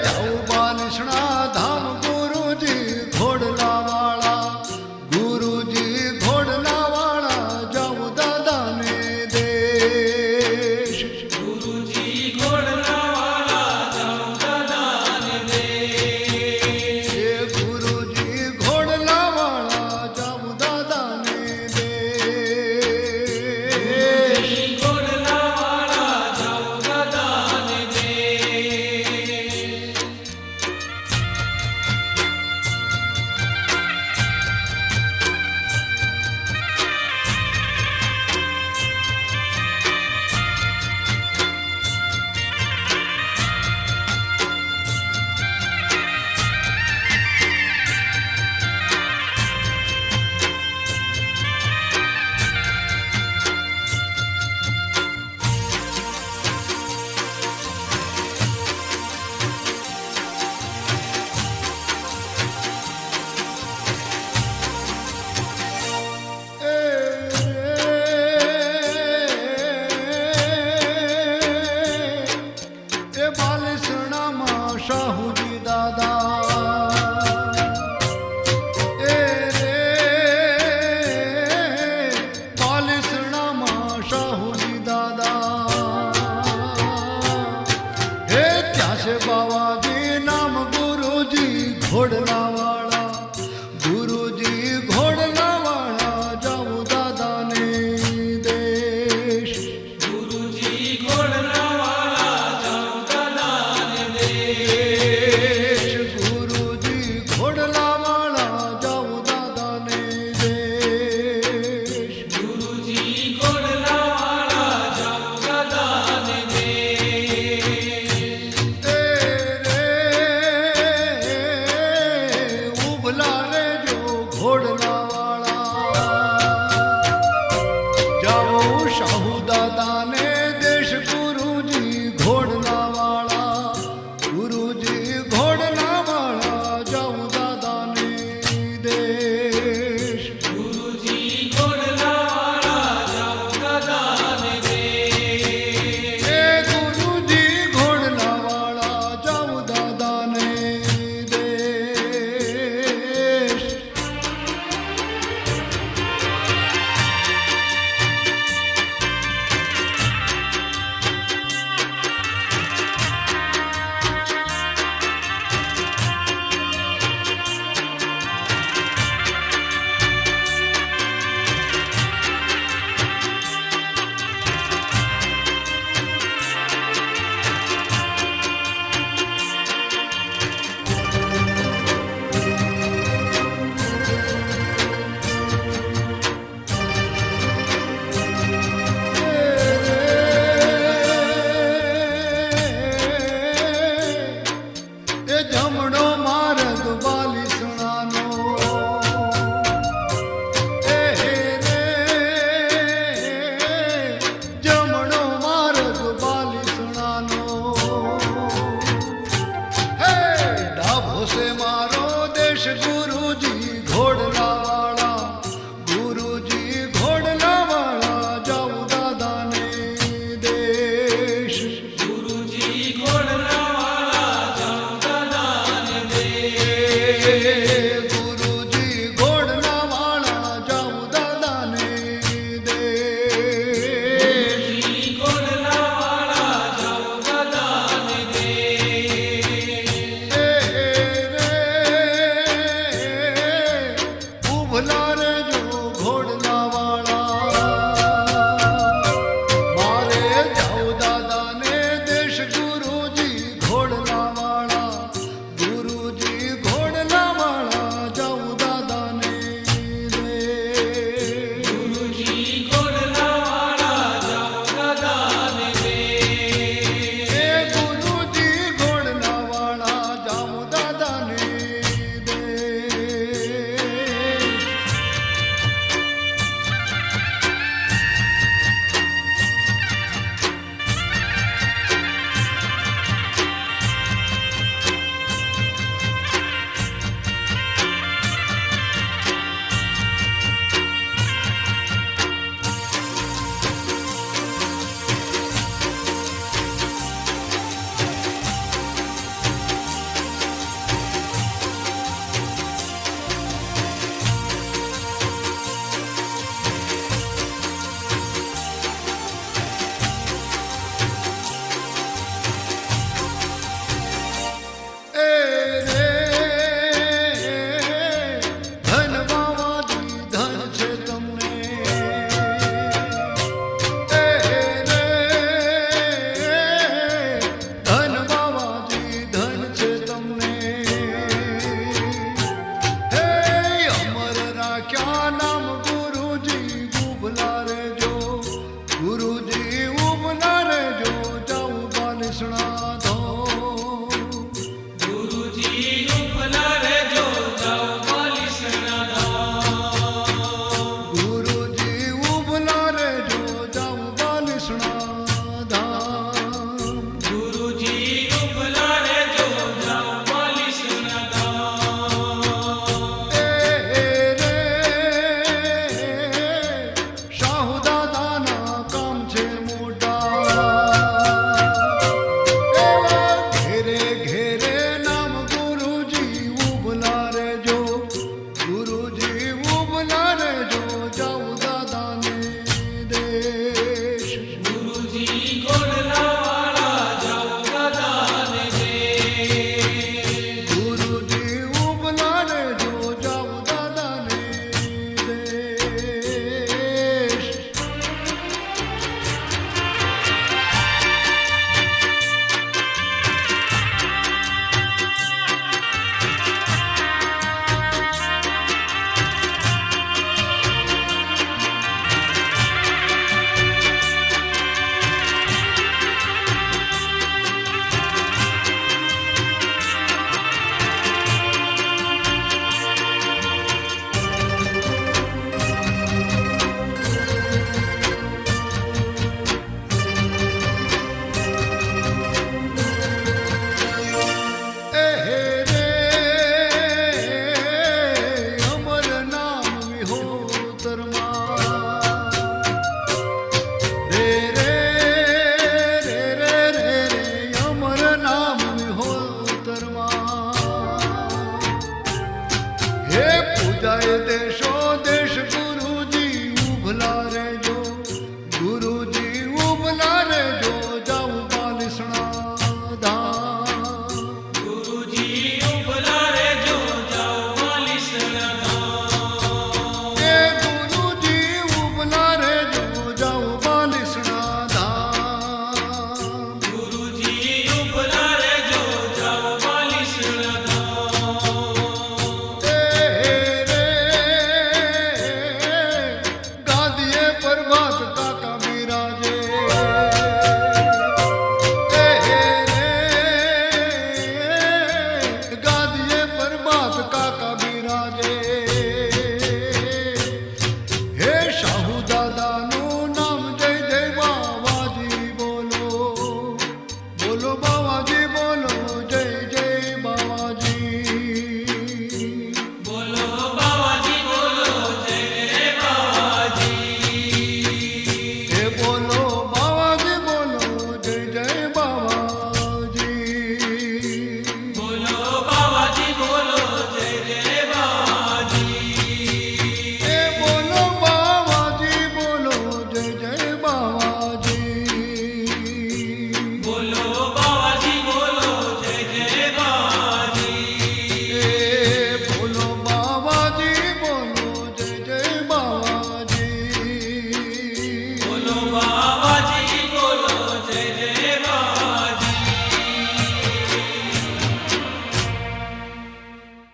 જાઉં બાલસણા ધામ ગુરુજી ઘોડલા વાળા, ગુરુજી ઘોડલા વાળા જાઉં દાદાને દેશ. ગુરુજી ઘોડલા વાળા જાઉં દાદાને દેશ. એ ગુરુજી ઘોડલા વાળા જાઉં દાદાને દેશ. ઘોડલા વાળા જાઉં દાદાને દેશ. એ બાલસણામાં શાહુજી દાદા, એ રે બાલસણામાં શાહુજી દાદા, હે ત્યાં છે બાવાજી નામ ગુરુજી ઘોડલા વાળા, ગુરુજી ઘોડલા વાળા જાઉં દાદાને દેશ. ગુરુજી ઘોડલા વાળા જાઉં દાદાને દેશ. ગુરુજી ઘોડલા વાળા જાઉં દાદાને દેશ. ગુરુજી ઘોડલા વાળા જાઉં દાદાને દેશ. એ રે ઉભલા રેજો ઘોડલા વાળા જાઉં શાહુ દાદાને દેશ. ગુરુજી ઘોડલા વાળા, ગુરુજી ઘોડલા વાળા જાઉં દાદાને દેશ. ગુરુજી ઘોડલા વાળા જાઉં દાદાને દેશ. એ ગુરુજી ઘોડલા વાળા જાઉં દાદાને દેશ. એ જમણો માં